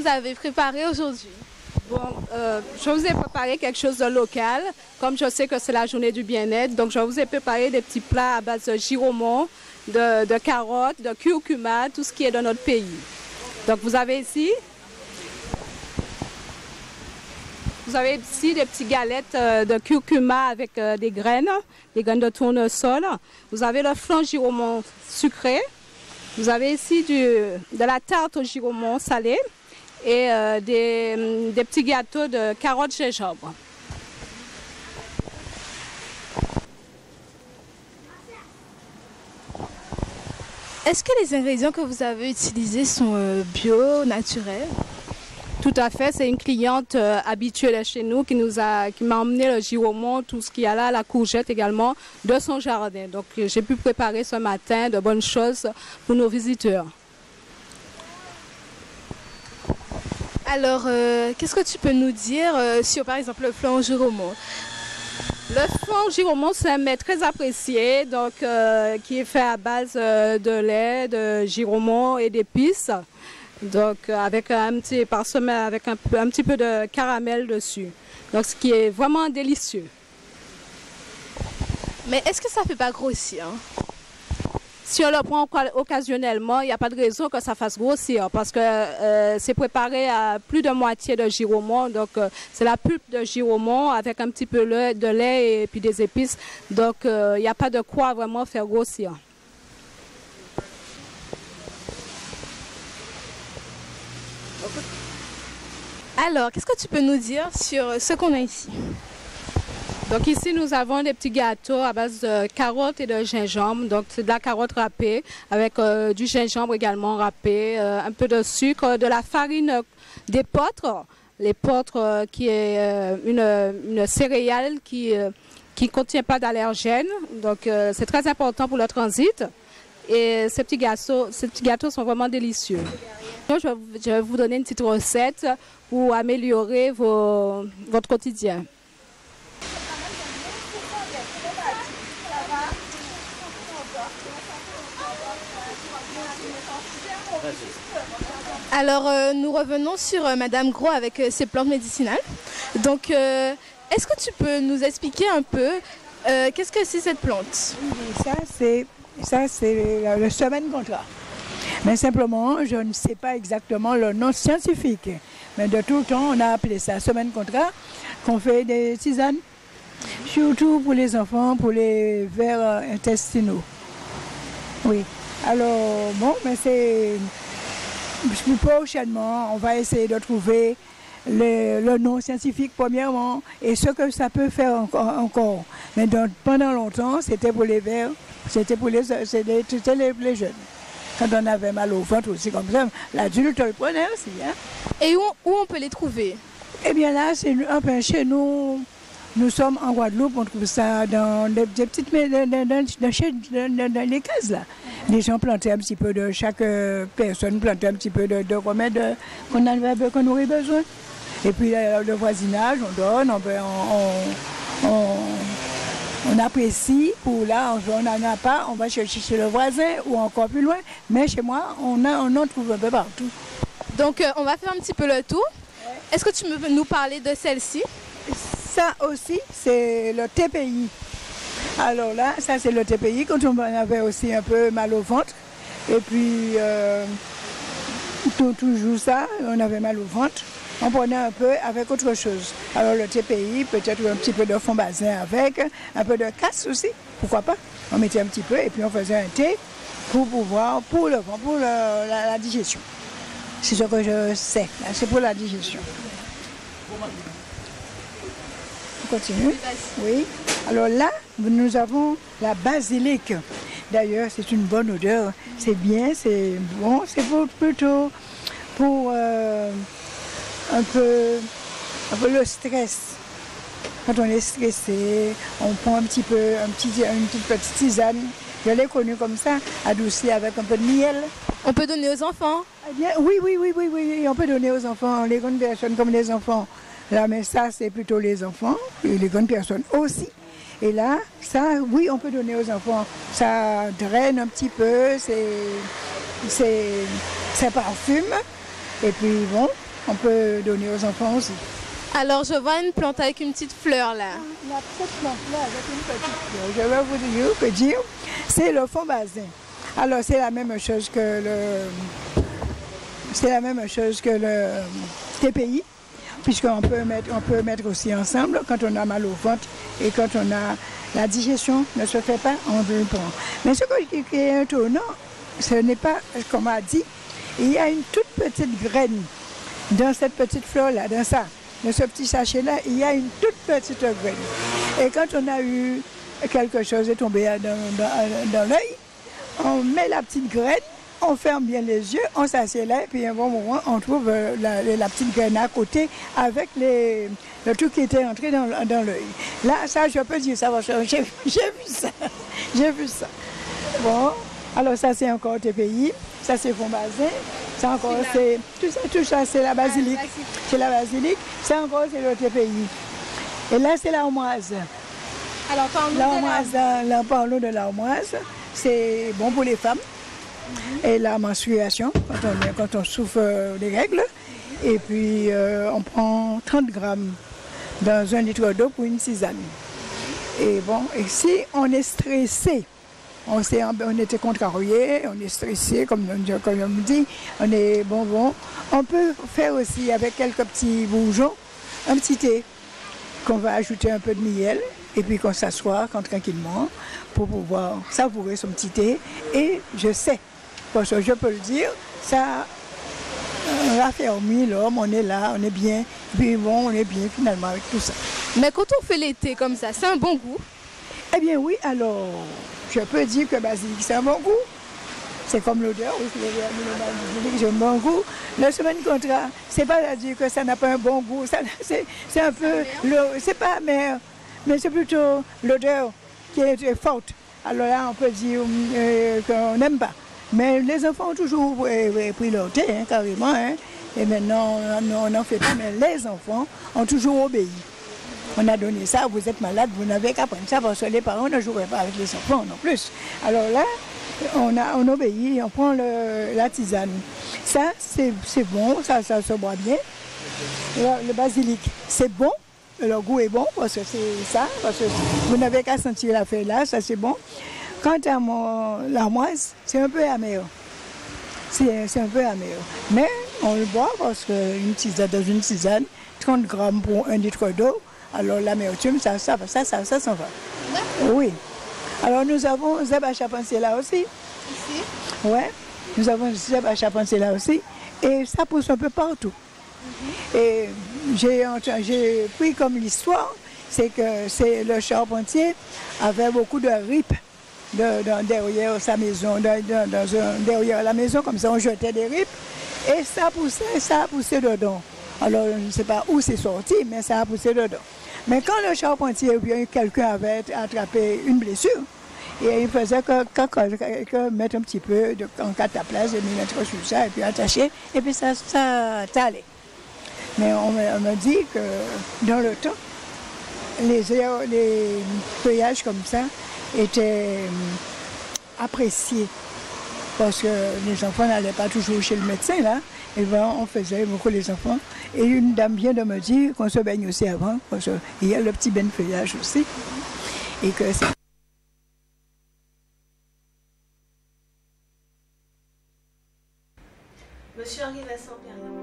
vous avez préparé aujourd'hui? Bon, je vous ai préparé quelque chose de local. Comme je sais que c'est la journée du bien-être, donc je vous ai préparé des petits plats à base de giromon, de carottes, de curcuma, tout ce qui est de notre pays. Donc vous avez ici des petites galettes de curcuma avec des graines de tournesol. Vous avez le flan giromon sucré. Vous avez ici de la tarte au giromon salé et des petits gâteaux de carottes gingembre. Est-ce que les ingrédients que vous avez utilisés sont bio, naturels? Tout à fait, c'est une cliente habituée de chez nous qui m'a emmené le giromon, tout ce qu'il y a là, la courgette également, de son jardin. Donc j'ai pu préparer ce matin de bonnes choses pour nos visiteurs. Alors, qu'est-ce que tu peux nous dire sur, par exemple, le flan au giromon? Le flan giromon, c'est un mets très apprécié, donc, qui est fait à base de lait, de giromon et d'épices. Donc, avec parsemé avec un petit peu de caramel dessus. Donc, ce qui est vraiment délicieux. Mais est-ce que ça ne fait pas grossir? Si on le prend occasionnellement, il n'y a pas de raison que ça fasse grossir parce que c'est préparé à plus de moitié de giromon. Donc, c'est la pulpe de giromon avec un petit peu de lait et puis des épices. Donc, il n'y a pas de quoi vraiment faire grossir. Alors, qu'est-ce que tu peux nous dire sur ce qu'on a ici? Donc ici, nous avons des petits gâteaux à base de carottes et de gingembre. Donc c'est de la carotte râpée avec du gingembre également râpé, un peu de sucre, de la farine d'épeautre. L'épeautre qui est une céréale qui ne contient pas d'allergènes. Donc c'est très important pour le transit. Et ces petits gâteaux sont vraiment délicieux. Donc, je vais vous donner une petite recette pour améliorer votre quotidien. Alors, nous revenons sur Madame Gros avec ses plantes médicinales. Donc, est-ce que tu peux nous expliquer un peu qu'est-ce que c'est cette plante? Ça, c'est le semaine contrat. Mais simplement, je ne sais pas exactement le nom scientifique. Mais de tout temps, on a appelé ça semaine contrat, qu'on fait des tisanes, surtout pour les enfants, pour les vers intestinaux. Oui. Alors, bon, mais c'est... Prochainement, on va essayer de trouver le nom scientifique premièrement et ce que ça peut faire encore. Mais pendant longtemps, c'était pour les vers, c'était les jeunes. Quand on avait mal au ventre aussi comme ça, l'adulte le prenait aussi. Hein. Et où on peut les trouver? Eh bien là, chez nous, nous sommes en Guadeloupe, on trouve ça dans des petites dans les cases là. Les gens plantaient un petit peu de chaque personne, plantait un petit peu de remède qu'on aurait besoin. Et puis le voisinage, on donne, on apprécie. Pour là, on n'en a pas, on va chercher chez le voisin ou encore plus loin. Mais chez moi, on en trouve un peu partout. Donc on va faire un petit peu le tour. Ouais. Est-ce que tu peux nous parler de celle-ci? Ça aussi, c'est le TPI. Alors là, ça c'est le TPI, quand on avait aussi un peu mal au ventre. Et puis, toujours ça, on avait mal au ventre. On prenait un peu avec autre chose. Alors le TPI, peut-être un petit peu de fond basin avec, un peu de casse aussi, pourquoi pas. On mettait un petit peu et puis on faisait un thé pour la digestion. C'est ce que je sais, c'est pour la digestion. On continue. Oui. Alors là, nous avons la basilic. D'ailleurs, c'est une bonne odeur. C'est bien, c'est bon. C'est plutôt pour un peu le stress. Quand on est stressé, on prend une petite petite tisane. Je l'ai connue comme ça, adoucie avec un peu de miel. On peut donner aux enfants? Eh bien, oui. On peut donner aux enfants, les grandes personnes comme les enfants. Là, mais ça, c'est plutôt les enfants, et les grandes personnes aussi. Et là, ça, oui, on peut donner aux enfants. Ça draine un petit peu, ça parfume. Et puis, bon, on peut donner aux enfants aussi. Alors, je vois une plante avec une petite fleur là. La petite plante-là avec une petite fleur, je vais vous dire, c'est le fond basin. Alors, c'est la même chose que le TPI, puisqu'on peut mettre aussi ensemble quand on a mal au ventre et quand on a la digestion ne se fait pas, on le prend. Mais ce qui est étonnant, ce n'est pas, comme on a dit, il y a une toute petite graine dans cette petite fleur-là, dans ce petit sachet-là, il y a une toute petite graine. Et quand on a eu quelque chose est tombé dans l'œil, on met la petite graine, on ferme bien les yeux, on s'assied là, et puis à un bon moment, on trouve la petite graine à côté avec le truc qui était entré dans l'œil. Là, ça, je peux dire ça, parce que j'ai vu ça. Bon, alors ça, c'est encore TPI, ça, c'est fond basin, ça encore, c'est tout ça, c'est la basilique. C'est la basilique, ça encore, c'est le TPI. Et là, c'est l'armoise. Alors, parlons de l'armoise. C'est bon pour les femmes. Et la menstruation, quand on souffre des règles. Et puis, on prend 30 grammes dans 1 litre d'eau pour une tisane. Et bon, et si on est stressé, on était contrarié, on est stressé, comme on me dit, on est bon. On peut faire aussi avec quelques petits bourgeons, un petit thé qu'on va ajouter un peu de miel et puis qu'on s'assoit tranquillement pour pouvoir savourer son petit thé. Et je sais, parce que je peux le dire, ça raffermit l'homme, on est là, on est bien, puis bon, on est bien finalement avec tout ça. Mais quand on fait les thés comme ça, c'est un bon goût? Eh bien oui, alors, je peux dire que basilic, c'est un bon goût. C'est comme l'odeur, oui, le basilic, c'est un bon goût. Le semaine contraire, c'est pas à dire que ça n'a pas un bon goût, c'est un peu, c'est pas amer, mais c'est plutôt l'odeur qui est forte. Alors là, on peut dire qu'on n'aime pas. Mais les enfants ont toujours pris leur thé, carrément. Hein. Et maintenant, on n'en fait pas, mais les enfants ont toujours obéi. On a donné ça, vous êtes malade, vous n'avez qu'à prendre ça parce que les parents ne joueraient pas avec les enfants non plus. Alors là, on obéit, on prend la tisane. Ça, c'est bon, ça se boit bien. Le basilic, c'est bon, le goût est bon parce que c'est ça, parce que vous n'avez qu'à sentir la feuille là, ça c'est bon. Quant à l'armoise, c'est un peu amer. C'est un peu amer. Mais on le boit parce qu'une tisane, dans une tisane, 30 grammes pour 1 litre d'eau, alors l'amertume, ça s'en va. Oui. Alors nous avons zèbre à charpentier là aussi. Ici? Oui, nous avons zèbre à charpentier là aussi. Et ça pousse un peu partout. Et j'ai pris comme l'histoire, c'est que le charpentier avait beaucoup de ripes derrière sa maison, derrière la maison, comme ça on jetait des ripes. Et ça a poussé dedans. Alors je ne sais pas où c'est sorti, mais ça a poussé dedans. Mais quand le charpentier ou bien quelqu'un avait attrapé une blessure, et il faisait que mettre un petit peu en cataplasme et mettre sur ça et puis attacher, et puis ça allait. Mais on me dit que dans le temps, les feuillages comme ça étaient appréciés parce que les enfants n'allaient pas toujours chez le médecin là. Et bien, on faisait beaucoup les enfants. Et une dame vient de me dire qu'on se baigne aussi avant, parce qu'il y a le petit bain de feuillage aussi. Et que c'est... Monsieur Henri Vincent Perrin.